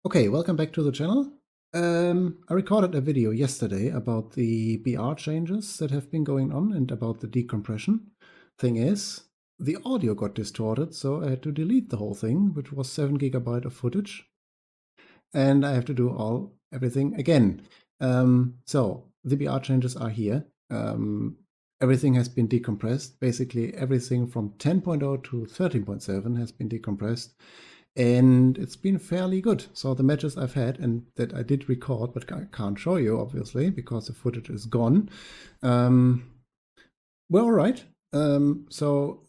Okay, welcome back to the channel. I recorded a video yesterday about the BR changes that have been going on and about the decompression. Thing is, the audio got distorted, so I had to delete the whole thing, which was 7 GB of footage. And I have to do everything again. So the BR changes are here. Everything has been decompressed. Basically, everything from 10.0 to 13.7 has been decompressed. And it's been fairly good. So the matches I've had and that I did record, but I can't show you, obviously, because the footage is gone, were all right. So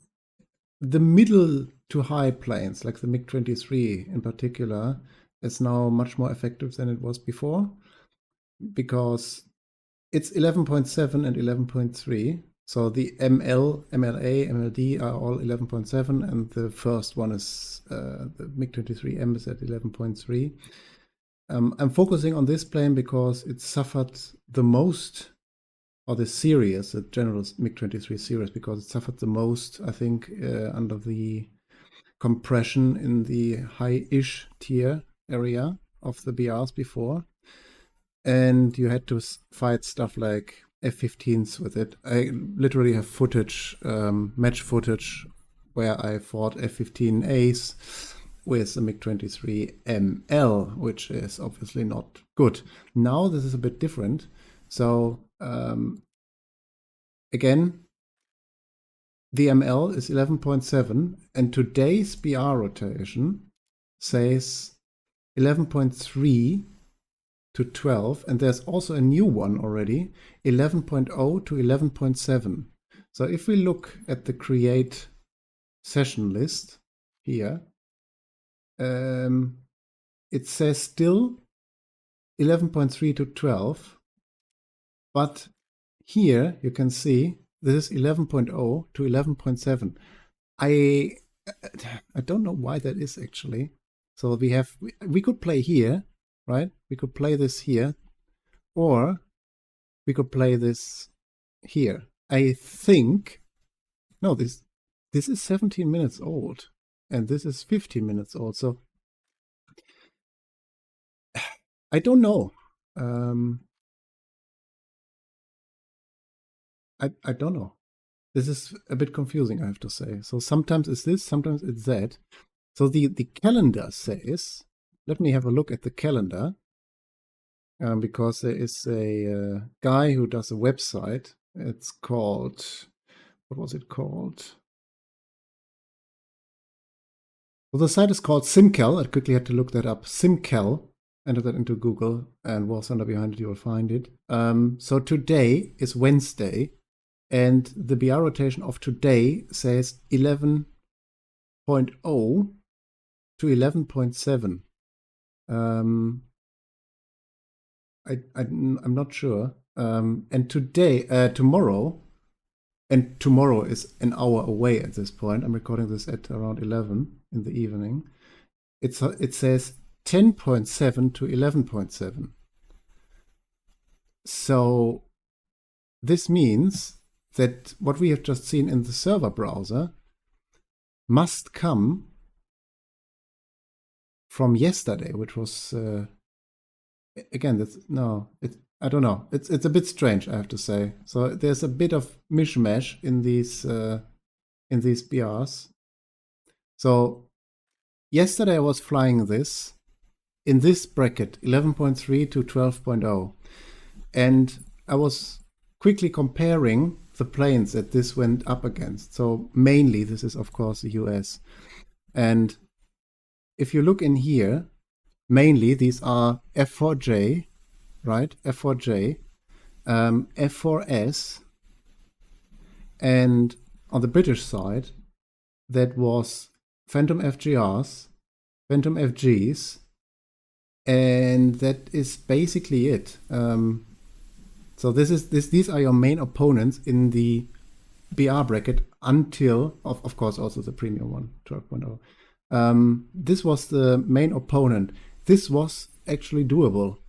the middle to high planes, like the MiG-23 in particular, is now much more effective than it was before, because it's 11.7 and 11.3. So the ML, MLA, MLD are all 11.7, and the first one is the MiG-23M is at 11.3. I'm focusing on this plane because it suffered the most, or the series, the general MiG-23 series, because it suffered the most, I think, under the compression in the high-ish tier area of the BRs before. And you had to fight stuff like F-15s with it. I literally have footage, match footage, where I fought F-15As with the MiG-23ML, which is obviously not good. Now this is a bit different. So again, the ML is 11.7, and today's BR rotation says 11.3 to 12, and there's also a new one already, 11.0 to 11.7. So if we look at the create session list here, it says still 11.3 to 12, but here you can see this is 11.0 to 11.7. I don't know why that is actually. So we could play here, right? We could play this here, or we could play this here. I think, no, this is 17 minutes old, and this is 15 minutes old. So I don't know. I don't know. This is a bit confusing, I have to say. So sometimes it's this, sometimes it's that. So the calendar says, let me have a look at the calendar, because there is a guy who does a website. It's called, what was it called? Well, the site is called SimCal. I quickly had to look that up. SimCal. Enter that into Google, and War Thunder behind it, you will find it. So today is Wednesday, and the BR rotation of today says 11.0 to 11.7. I'm not sure. And tomorrow, and tomorrow is an hour away at this point. I'm recording this at around 11 in the evening. It says 10.7 to 11.7. So this means that what we have just seen in the server browser must come from yesterday, which was again, I don't know. It's a bit strange, I have to say. So there's a bit of mishmash in these BRs. So yesterday I was flying this in this bracket, 11.3 to 12.0, and I was quickly comparing the planes that this went up against. So mainly this is of course the US, and if you look in here, mainly these are F4J, right? F4J, F4S, and on the British side, that was Phantom FGRs, Phantom FGs, and that is basically it. So these are your main opponents in the BR bracket until, of course, also the premium one, 12.0. This was the main opponent. This was actually doable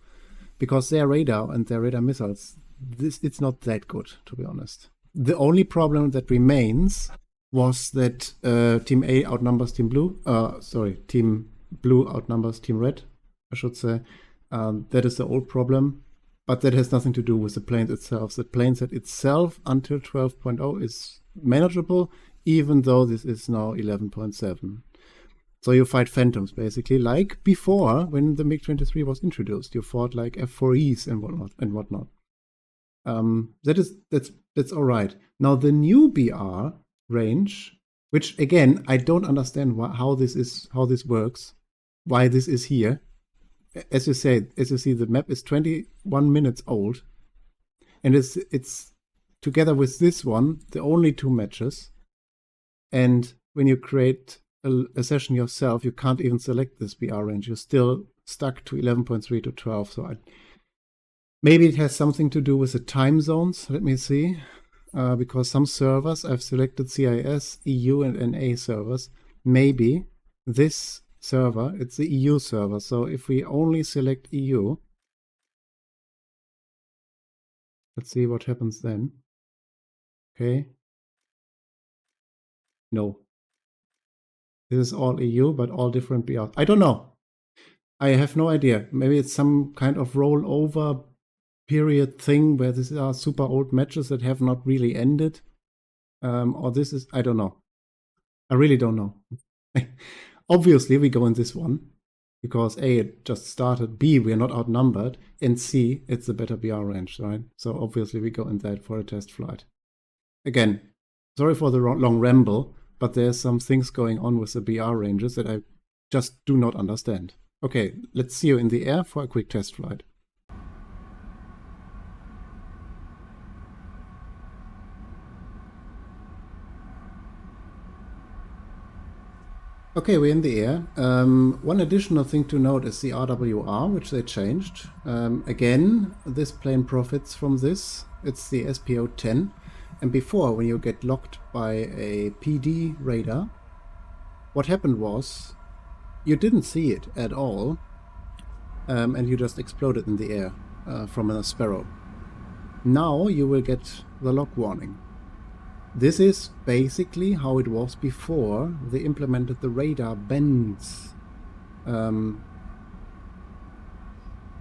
because their radar and their radar missiles, it's not that good, to be honest. The only problem that remains was that Team A outnumbers Team Blue. Team Blue outnumbers Team Red. I should say. That is the old problem, but that has nothing to do with the planes itself. The planeset itself until 12.0 is manageable, even though this is now 11.7. So you fight phantoms basically, like before when the MiG-23 was introduced. You fought like F4Es and whatnot. That's all right. Now the new BR range, which again I don't understand how this works, why this is here. As you see, the map is 21 minutes old, and it's together with this one the only 2 matches. And when you create a session yourself, you can't even select this BR range. You're still stuck to 11.3 to 12. So maybe it has something to do with the time zones. Let me see. Because some servers, I've selected CIS, EU, and NA servers. Maybe this server, it's the EU server. So if we only select EU, let's see what happens then. Okay. No. This is all EU, but all different BRs. I don't know. I have no idea. Maybe it's some kind of rollover period thing where these are super old matches that have not really ended. Or this is, I don't know. I really don't know. Obviously, we go in this one because A, it just started, B, we're not outnumbered, and C, it's a better BR range, right? So obviously we go in that for a test flight. Again, sorry for the long ramble, but there's some things going on with the BR ranges that I just do not understand. Okay, let's see you in the air for a quick test flight. Okay, we're in the air. One additional thing to note is the RWR, which they changed. Again, this plane profits from this. It's the SPO-10. And before, when you get locked by a PD radar, what happened was you didn't see it at all, and you just exploded in the air from a Sparrow. Now you will get the lock warning. This is basically how it was before they implemented the radar bends. And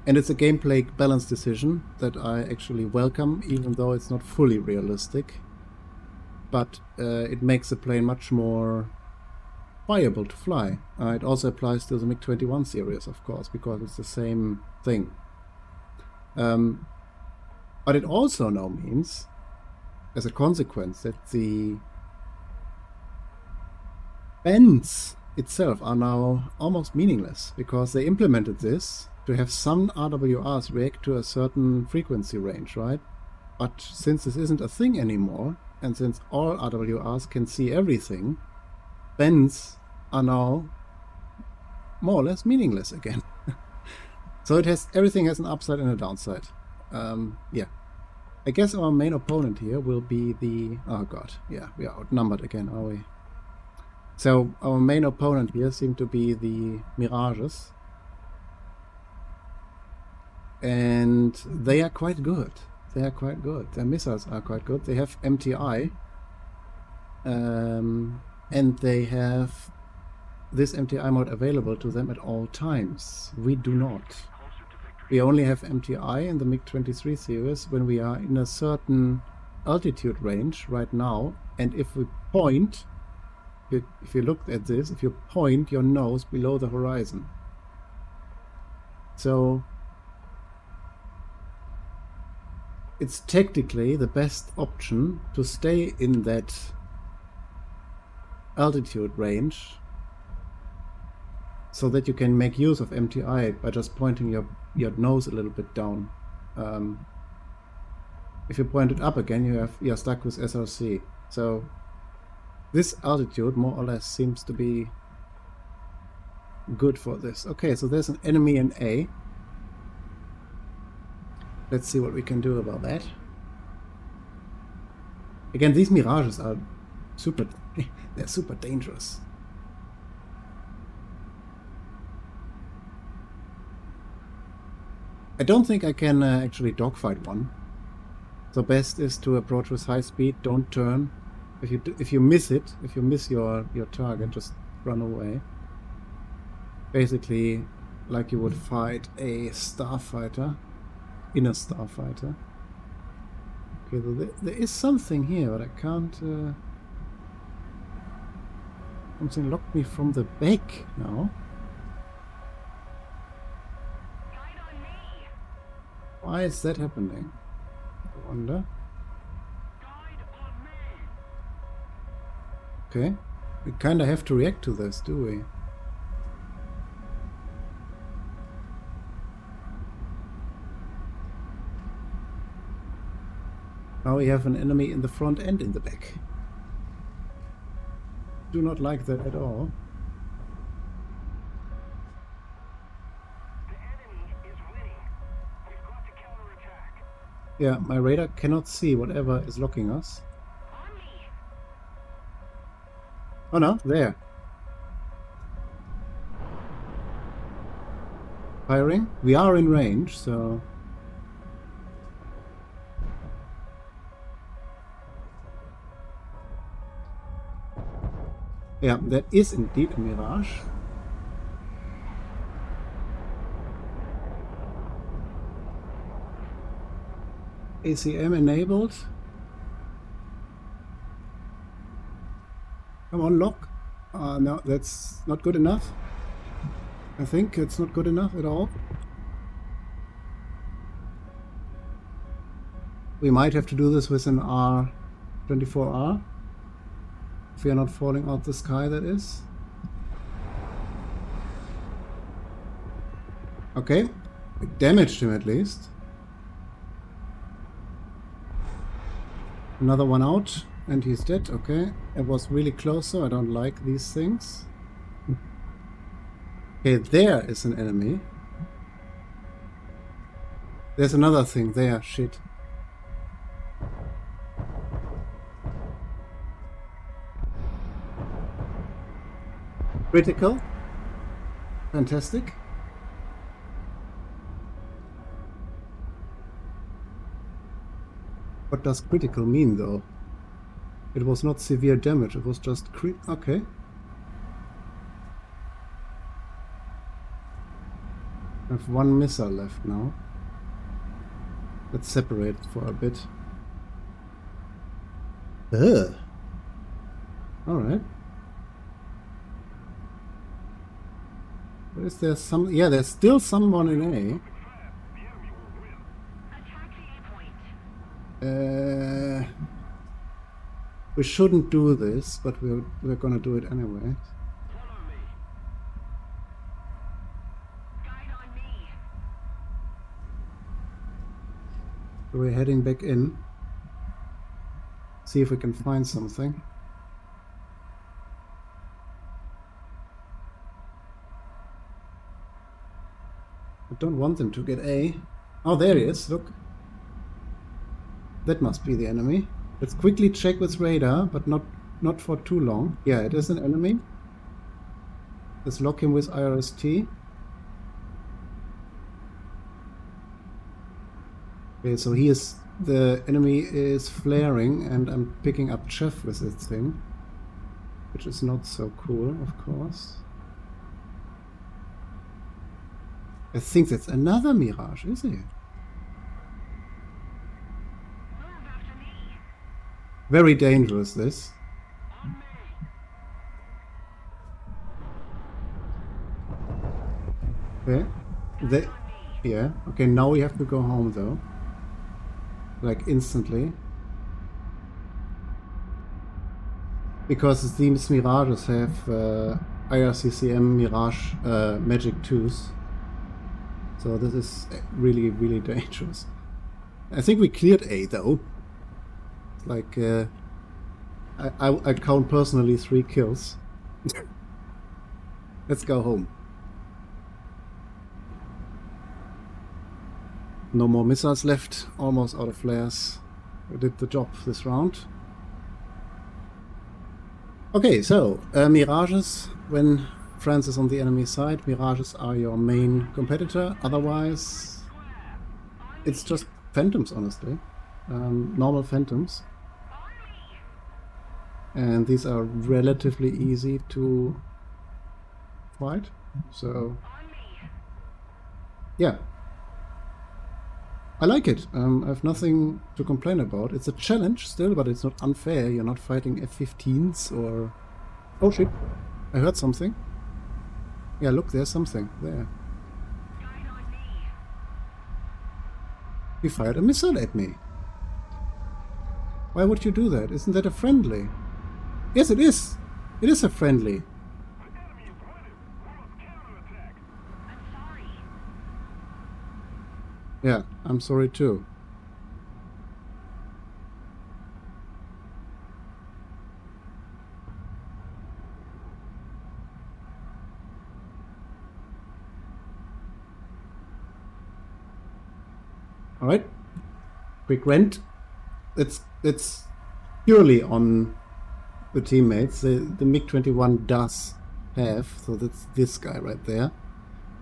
it's a gameplay balance decision that I actually welcome, even though it's not fully realistic. But it makes the plane much more viable to fly. It also applies to the MiG-21 series, of course, because it's the same thing. But it also now means, as a consequence, that the bends itself are now almost meaningless, because they implemented this to have some RWRs react to a certain frequency range, right? But since this isn't a thing anymore, and since all RWRs can see everything, bends are now more or less meaningless again. So everything has an upside and a downside. Yeah. I guess our main opponent here will be the... Oh god, yeah, we are outnumbered again, are we? So our main opponent here seem to be the Mirages. And they are quite good. They are quite good. Their missiles are quite good. They have MTI. And they have this MTI mode available to them at all times. We do not. We only have MTI in the MiG-23 series when we are in a certain altitude range right now, and if we point, if you look at this, if you point your nose below the horizon. So it's technically the best option to stay in that altitude range so that you can make use of MTI by just pointing your nose a little bit down. If you point it up again, you're stuck with SRC. So this altitude more or less seems to be good for this. Okay, so there's an enemy in A. Let's see what we can do about that. Again, these Mirages are super... they're super dangerous. I don't think I can actually dogfight one. So best is to approach with high speed, don't turn. If you miss it, if you miss your target, just run away. Basically, like you would fight a starfighter in a starfighter. Okay, so there is something here, but I can't... something locked me from the back now. Why is that happening? I wonder. Okay, we kind of have to react to this, do we? Now we have an enemy in the front and in the back. Do not like that at all. The enemy is winning. We've got to counterattack. Yeah, my radar cannot see whatever is locking us. On me. Oh no, there. Firing. We are in range, so... Yeah, that is indeed a mirage. ACM enabled. Come on, lock. No, that's not good enough. I think it's not good enough at all. We might have to do this with an R24R. If we are not falling out the sky, that is. Okay, we damaged him at least. Another one out, and he's dead. Okay, it was really close, so I don't like these things. Okay, there is an enemy. There's another thing there, shit. Critical. Fantastic. What does critical mean, though? It was not severe damage, it was just okay. I have one missile left now. Let's separate for a bit. Ugh. Alright. Is there some... Yeah, there's still someone in A. We shouldn't do this, but we're gonna do it anyway. So we're heading back in. See if we can find something. I don't want them to get A. Oh, there he is, look. That must be the enemy. Let's quickly check with radar, but not for too long. Yeah, it is an enemy. Let's lock him with IRST. Okay, so the enemy is flaring, and I'm picking up Chef with this thing. Which is not so cool, of course. I think that's another Mirage, is it? Very dangerous, this. Okay. Yeah. Okay, now we have to go home, though. Like, instantly. Because these Mirages have IRCCM Mirage Magic 2s. So this is really, really dangerous. I think we cleared A, though. Like, I count personally 3 kills. Let's go home. No more missiles left, almost out of flares. We did the job this round. Okay, so, Mirages, when France is on the enemy side, Mirages are your main competitor. Otherwise, it's just Phantoms, honestly. Normal Phantoms. And these are relatively easy to fight. So, Yeah. I like it. I have nothing to complain about. It's a challenge still, but it's not unfair. You're not fighting F-15s or... Oh shit. I heard something. Yeah, look, there's something there. Guide on me. He fired a missile at me. Why would you do that? Isn't that a friendly? Yes, it is. It is a friendly. The enemy is winning. We must counterattack. I'm sorry. Yeah, I'm sorry too. All right. Quick rant. It's purely on the teammates. The MiG-21 does have, so that's this guy right there,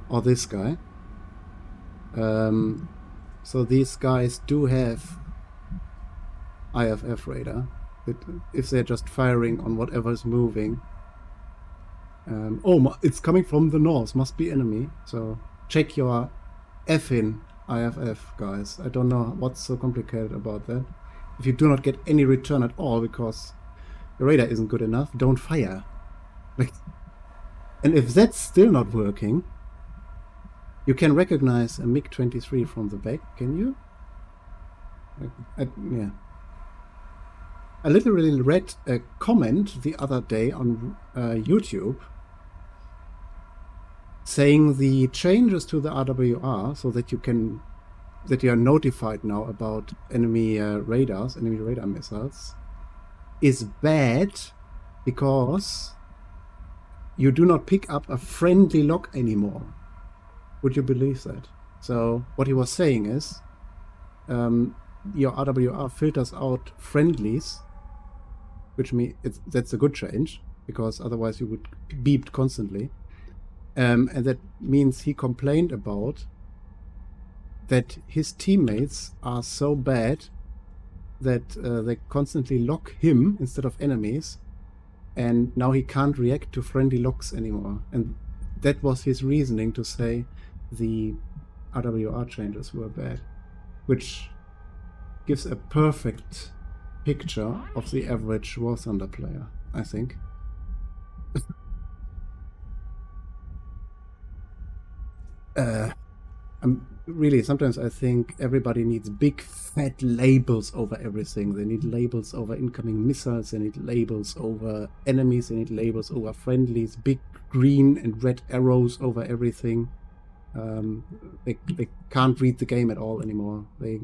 or this guy. So these guys do have IFF radar. If they're just firing on whatever is moving. Oh, it's coming from the north. Must be enemy. So check your effing IFF, guys. I don't know what's so complicated about that. If you do not get any return at all because the radar isn't good enough, don't fire. Like, and if that's still not working, you can recognize a MiG-23 from the back, can you? Yeah. I literally read a comment the other day on YouTube saying the changes to the RWR so that you are notified now about enemy radars, enemy radar missiles, is bad because you do not pick up a friendly lock anymore. Would you believe that? So what he was saying is your RWR filters out friendlies, which means that's a good change because otherwise you would be beeped constantly. And that means he complained about that his teammates are so bad that they constantly lock him instead of enemies, and now he can't react to friendly locks anymore. And that was his reasoning to say the RWR changes were bad, which gives a perfect picture of the average War Thunder player, I think. Really, sometimes I think everybody needs big fat labels over everything. They need labels over incoming missiles, they need labels over enemies, they need labels over friendlies, big green and red arrows over everything. They can't read the game at all anymore. They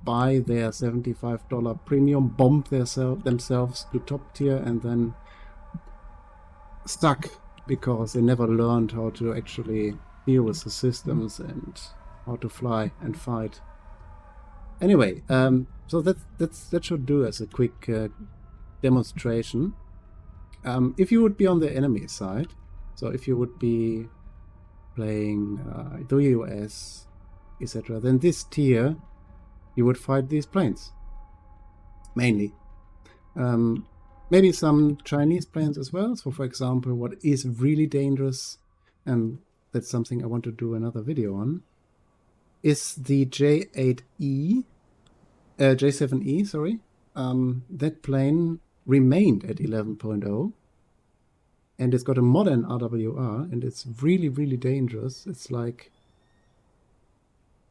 buy their $75 premium, bomb themselves to top tier, and then stuck because they never learned how to actually deal with the systems and how to fly and fight. Anyway, so that should do as a quick demonstration. If you would be on the enemy side, so if you would be playing the US, etc., then this tier you would fight these planes mainly. Maybe some Chinese planes as well. So for example, what is really dangerous, and that's something I want to do another video on, is the J7E, sorry. That plane remained at 11.0, and it's got a modern RWR, and it's really, really dangerous. It's like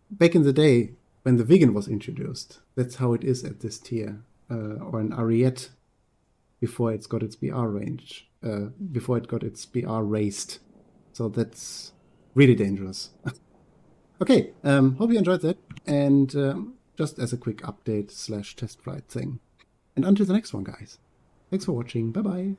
back in the day when the Viggen was introduced. That's how it is at this tier, or an Ariete before it's got its BR range, before it got its BR raised. So that's really dangerous. Okay, hope you enjoyed that, and just as a quick update / test flight thing. And until the next one, guys. Thanks for watching. Bye-bye.